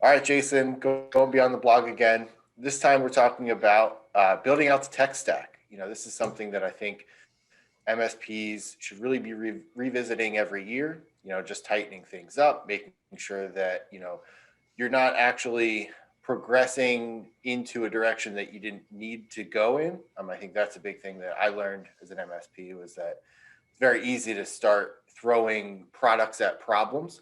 All right, Jason, going beyond the blog again. This time we're talking about building out the tech stack. This is something that I think MSPs should really be revisiting every year, just tightening things up, making sure that, you're not actually progressing into a direction that you didn't need to go in. I think that's a big thing that I learned as an MSP was that it's very easy to start throwing products at problems.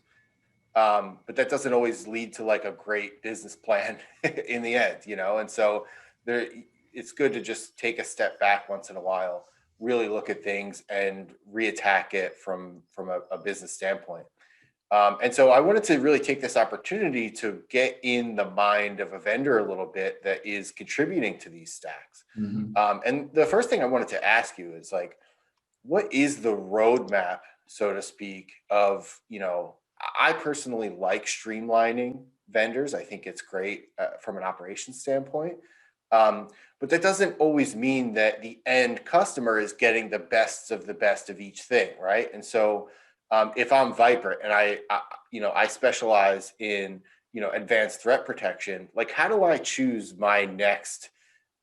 But that doesn't always lead to like a great business plan in the end, and so it's good to just take a step back once in a while, really look at things and reattack it from a business standpoint. And so I wanted to really take this opportunity to get in the mind of a vendor a little bit that is contributing to these stacks. And the first thing I wanted to ask you is like, what is the roadmap, so to speak, of, I personally like streamlining vendors. I think it's great from an operations standpoint. But that doesn't always mean that the end customer is getting the best of each thing, right? And so if I'm VIPRE and I specialize in, advanced threat protection, like how do I choose my next,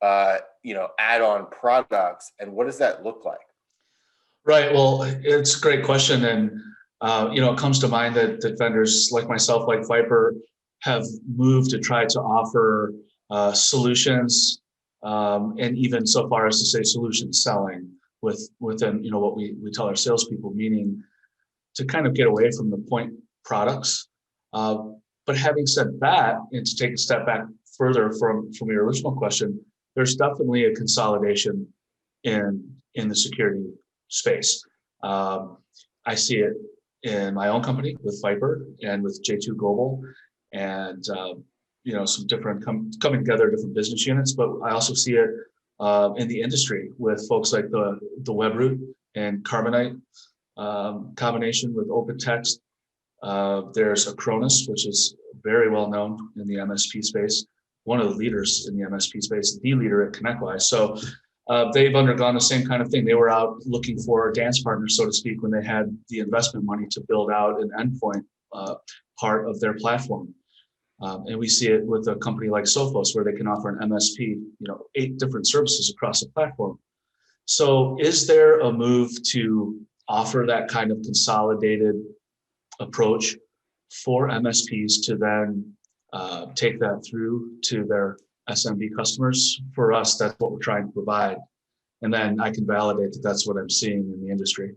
add-on products, and what does that look like? Right. Well, it's a great question. And, it comes to mind that vendors like myself, like VIPRE, have moved to try to offer solutions, and even so far as to say solution selling within, what we tell our salespeople, meaning to kind of get away from the point products. But having said that, and to take a step back further from your original question, there's definitely a consolidation in the security space. I see it in my own company with VIPRE and with J2 Global, and some different coming together different business units. But I also see it in the industry with folks like the WebRoot and Carbonite combination with OpenText. There's Acronis, which is very well known in the MSP space, one of the leaders in the MSP space, the leader at ConnectWise. So they've undergone the same kind of thing. They were out looking for a dance partner, so to speak, when they had the investment money to build out an endpoint part of their platform. And we see it with a company like Sophos, where they can offer an MSP, 8 different services across the platform. So is there a move to offer that kind of consolidated approach for MSPs to then take that through to their SMB customers? For us, that's what we're trying to provide. And then I can validate that that's what I'm seeing in the industry.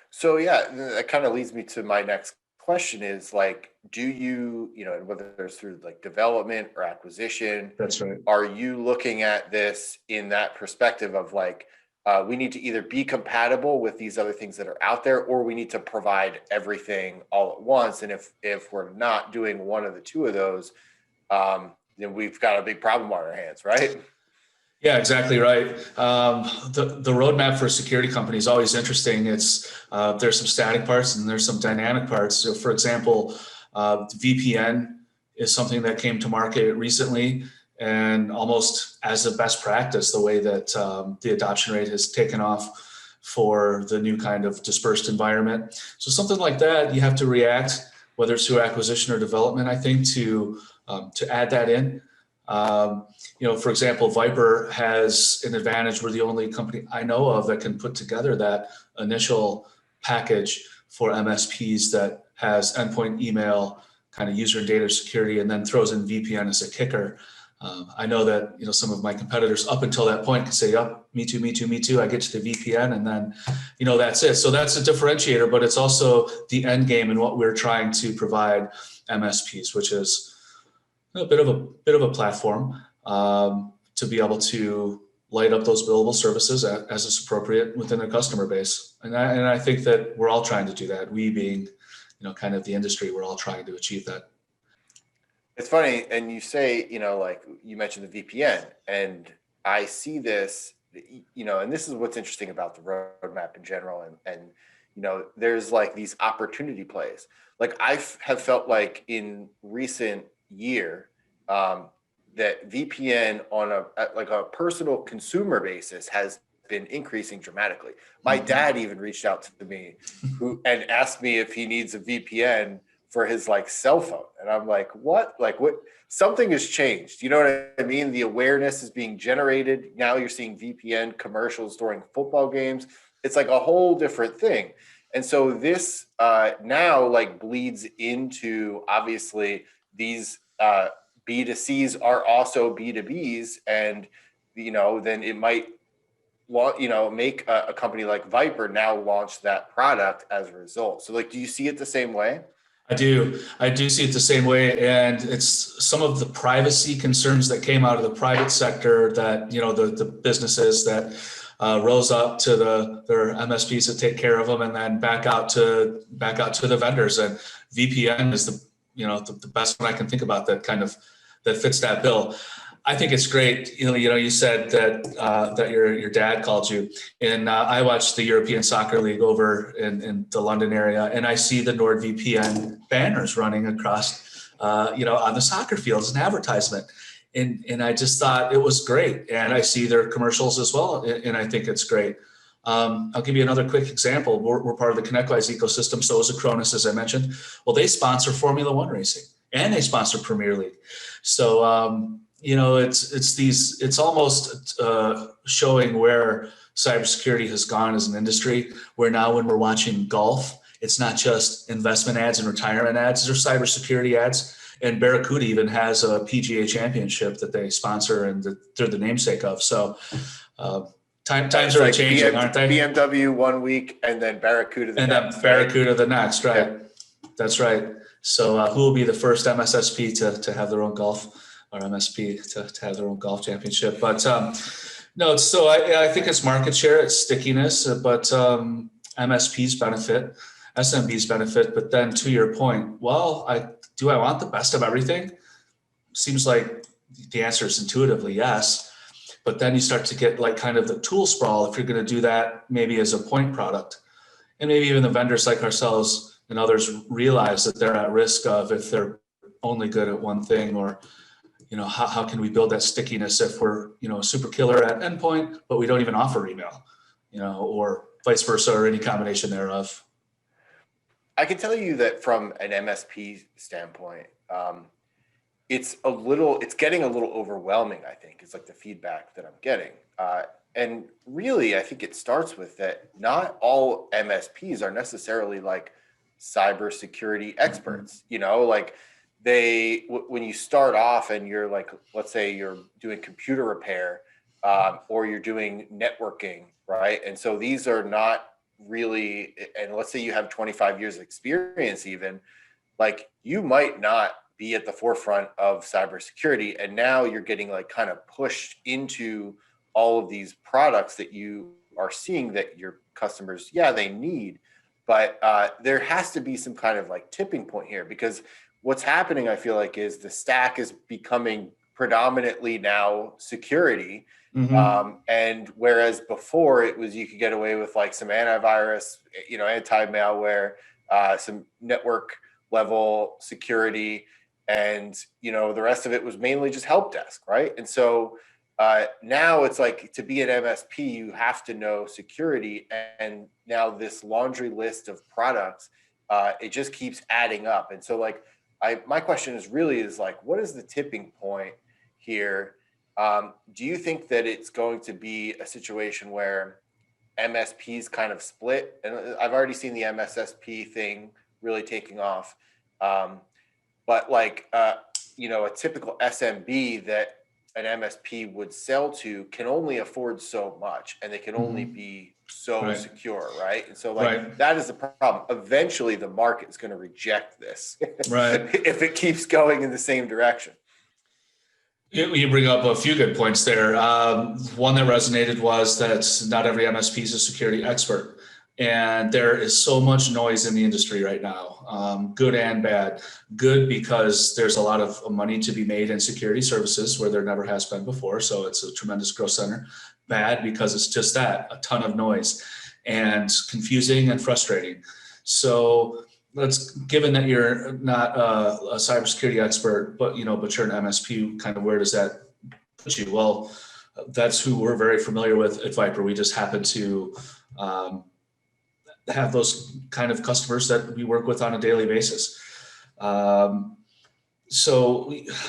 So yeah, that kind of leads me to my next question is like, do you, whether it's through like development or acquisition, that's right, are you looking at this in that perspective of like, we need to either be compatible with these other things that are out there, or we need to provide everything all at once? And if we're not doing one of the two of those, then we've got a big problem on our hands, right? Yeah, exactly right. The roadmap for a security company is always interesting. It's there's some static parts and there's some dynamic parts. So, for example, VPN is something that came to market recently, and almost as a best practice, the way that the adoption rate has taken off for the new kind of dispersed environment. So something like that, you have to react, whether it's through acquisition or development, I think, to add that in. For example, VIPRE has an advantage. We're the only company I know of that can put together that initial package for MSPs that has endpoint email, kind of user and data security, and then throws in VPN as a kicker. I know that some of my competitors up until that point can say, "Yep, me too, me too, me too." I get to the VPN, and then that's it. So that's a differentiator, but it's also the end game in what we're trying to provide MSPs, which is a bit of a platform to be able to light up those billable services as is appropriate within a customer base. And I think that we're all trying to do that. We being, kind of the industry, we're all trying to achieve that. It's funny, and you say, like you mentioned the VPN, and I see this, and this is what's interesting about the roadmap in general, and there's like these opportunity plays. Like I have felt like in recent year that VPN on a personal consumer basis has been increasing dramatically. My dad even reached out to me and asked me if he needs a VPN for his like cell phone. And I'm like, what? Like what? Something has changed. You know what I mean? The awareness is being generated. Now you're seeing VPN commercials during football games. It's like a whole different thing. And so this now like bleeds into obviously these B2Cs are also B2Bs, and then it might make a company like VIPRE now launch that product as a result. So like, do you see it the same way? I do. I do see it the same way. And it's some of the privacy concerns that came out of the private sector that, the businesses that rose up to their MSPs that take care of them, and then back out to the vendors. And VPN is the best one I can think about that fits that bill. I think it's great. You said that your dad called you, and I watched the European Soccer League over in the London area, and I see the NordVPN banners running across, on the soccer fields, an advertisement, and I just thought it was great. And I see their commercials as well, and I think it's great. I'll give you another quick example. We're part of the ConnectWise ecosystem. So is Acronis, as I mentioned. Well, they sponsor Formula One racing, and they sponsor Premier League. So. It's almost showing where cybersecurity has gone as an industry, where now when we're watching golf, it's not just investment ads and retirement ads, there's cybersecurity ads. And Barracuda even has a PGA championship that they sponsor and they're the namesake of. So times are like changing, aren't they? BMW one week and then Barracuda the next. Then Barracuda the next, right? Yeah. That's right. So who will be the first MSSP to have their own golf? Or MSP to have their own golf championship. But no, so I think it's market share, it's stickiness, but MSPs benefit, SMBs benefit. But then to your point, do I want the best of everything? Seems like the answer is intuitively yes. But then you start to get like kind of the tool sprawl if you're going to do that maybe as a point product. And maybe even the vendors like ourselves and others realize that they're at risk of, if they're only good at one thing, or how can we build that stickiness if we're, a super killer at endpoint, but we don't even offer email, or vice versa, or any combination thereof? I can tell you that from an MSP standpoint, it's getting a little overwhelming, I think, is like the feedback that I'm getting. And really, I think it starts with that not all MSPs are necessarily like cybersecurity experts, like when you start off and you're like, let's say you're doing computer repair, or you're doing networking, right? And so these are not really, and let's say you have 25 years of experience even, like you might not be at the forefront of cybersecurity. And now you're getting like kind of pushed into all of these products that you are seeing that your customers, they need. But there has to be some kind of like tipping point here, because what's happening, I feel like, is the stack is becoming predominantly now security. Mm-hmm. And whereas before it was, you could get away with like some antivirus, anti-malware, some network level security, and, the rest of it was mainly just help desk, right? And so now it's like, to be an MSP, you have to know security. And now this laundry list of products, it just keeps adding up. And so like, my question is like, what is the tipping point here? Do you think that it's going to be a situation where MSPs kind of split? And I've already seen the MSSP thing really taking off. But like, a typical SMB that an MSP would sell to can only afford so much, and they can only be so secure, right? And so like that is the problem. Eventually the market is going to reject this, right? If it keeps going in the same direction. You bring up a few good points there. One that resonated was that not every MSP is a security expert. And there is so much noise in the industry right now, good and bad. Good because there's a lot of money to be made in security services where there never has been before. So it's a tremendous growth center. Bad because it's just that, a ton of noise and confusing and frustrating. So given that you're not a cybersecurity expert, but you're an MSP, kind of where does that put you? Well, that's who we're very familiar with at VIPRE. We just happen to have those kind of customers that we work with on a daily basis. So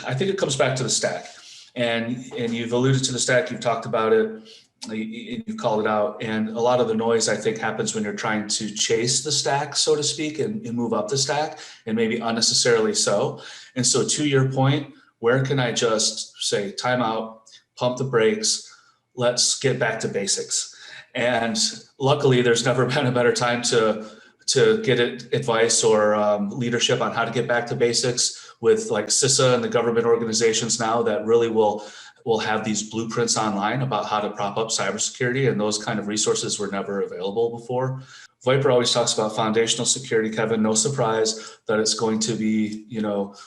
I think it comes back to the stack, and you've alluded to the stack. You've talked about it. You've called it out, and a lot of the noise I think happens when you're trying to chase the stack, so to speak, and move up the stack, and maybe unnecessarily so. And so, to your point, where can I just say time out, pump the brakes, let's get back to basics? And luckily, there's never been a better time to get advice or leadership on how to get back to basics with like CISA and the government organizations now that really will have these blueprints online about how to prop up cybersecurity, and those kind of resources were never available before. VIPRE always talks about foundational security, Kevin. No surprise that it's going to be,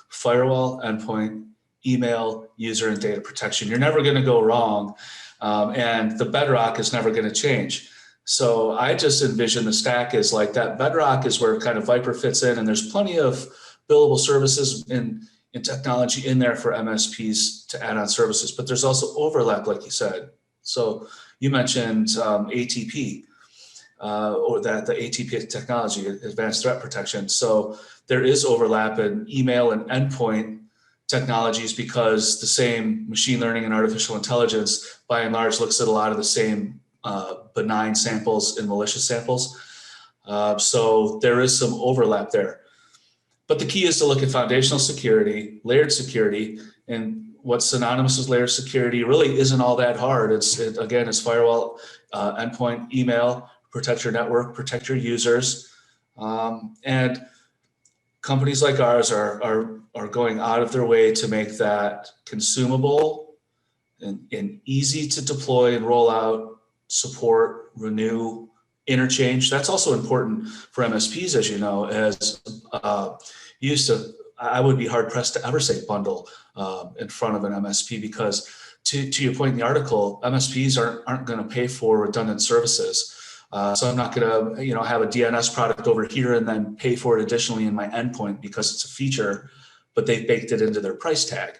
firewall, endpoint, email, user, and data protection. You're never going to go wrong, and the bedrock is never going to change. So I just envision the stack as like that bedrock is where kind of VIPRE fits in, and there's plenty of billable services in technology in there for MSPs to add on services, but there's also overlap, like you said. So you mentioned ATP, or the ATP technology, advanced threat protection. So there is overlap in email and endpoint technologies because the same machine learning and artificial intelligence, by and large, looks at a lot of the same benign samples and malicious samples. So there is some overlap there. But the key is to look at foundational security, layered security, and what's synonymous with layered security really isn't all that hard. It's firewall, endpoint, email, protect your network, protect your users. And companies like ours are going out of their way to make that consumable and easy to deploy and roll out, support, renew, interchange. That's also important for MSPs, as you know, as I would be hard pressed to ever say bundle in front of an MSP, because to your point in the article, MSPs aren't going to pay for redundant services. So I'm not going to, have a DNS product over here and then pay for it additionally in my endpoint because it's a feature, but they've baked it into their price tag.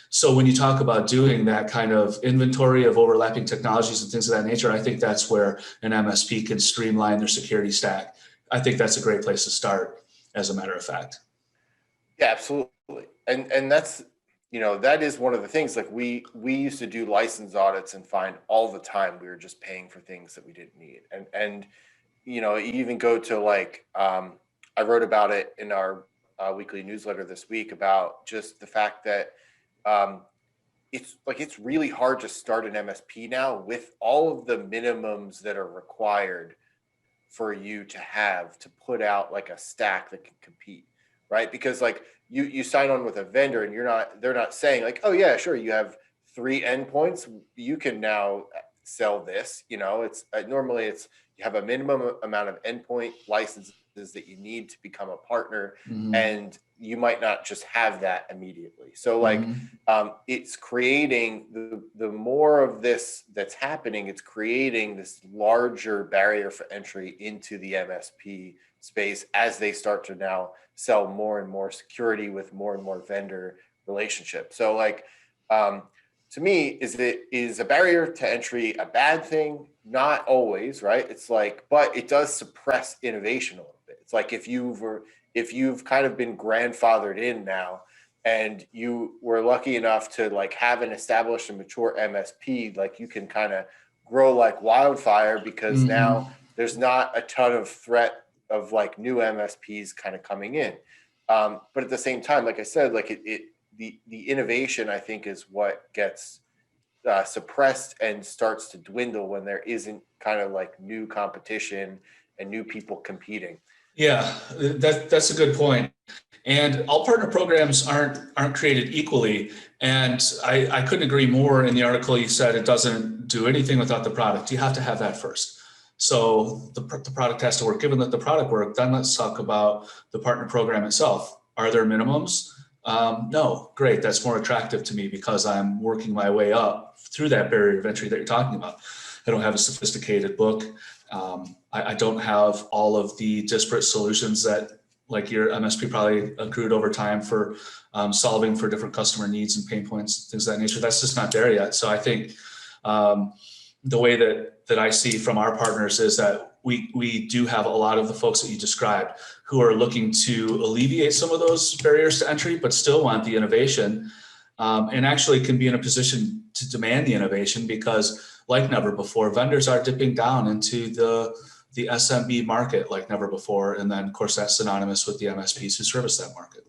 So when you talk about doing that kind of inventory of overlapping technologies and things of that nature, I think that's where an MSP can streamline their security stack. I think that's a great place to start, as a matter of fact. Yeah, absolutely. And that's, that is one of the things, like we used to do license audits and find all the time we were just paying for things that we didn't need. And you even go to like, I wrote about it in our weekly newsletter this week about just the fact that it's really hard to start an MSP now with all of the minimums that are required for you to have to put out like a stack that can compete, right? Because like you sign on with a vendor and they're not saying like, oh yeah, sure, you have 3 endpoints, you can now sell this. It's normally you have a minimum amount of endpoint licenses that you need to become a partner, and you might not just have that immediately. So like it's creating the more of this that's happening, it's creating this larger barrier for entry into the MSP space as they start to now sell more and more security with more and more vendor relationships. So like to me, is a barrier to entry a bad thing? Not always, right? It's like, but it does suppress innovation a little bit. It's like if you've kind of been grandfathered in now, and you were lucky enough to like have an established and mature MSP, like you can kind of grow like wildfire because now there's not a ton of threat of like new MSPs kind of coming in. But at the same time, like I said, like the innovation, I think, is what gets suppressed and starts to dwindle when there isn't kind of like new competition and new people competing. Yeah, that's a good point. And all partner programs aren't created equally. And I couldn't agree more. In the article, you said it doesn't do anything without the product. You have to have that first. So the product has to work. Given that the product worked, then let's talk about the partner program itself. Are there minimums? No, great. That's more attractive to me because I'm working my way up through that barrier of entry that you're talking about. I don't have a sophisticated book. I don't have all of the disparate solutions that like your MSP probably accrued over time for solving for different customer needs and pain points, things of that nature. That's just not there yet. So I think the way that I see from our partners is that we do have a lot of the folks that you described who are looking to alleviate some of those barriers to entry, but still want the innovation, and actually can be in a position to demand the innovation because, like never before, vendors are dipping down into the SMB market like never before. And then, of course, that's synonymous with the MSPs who service that market.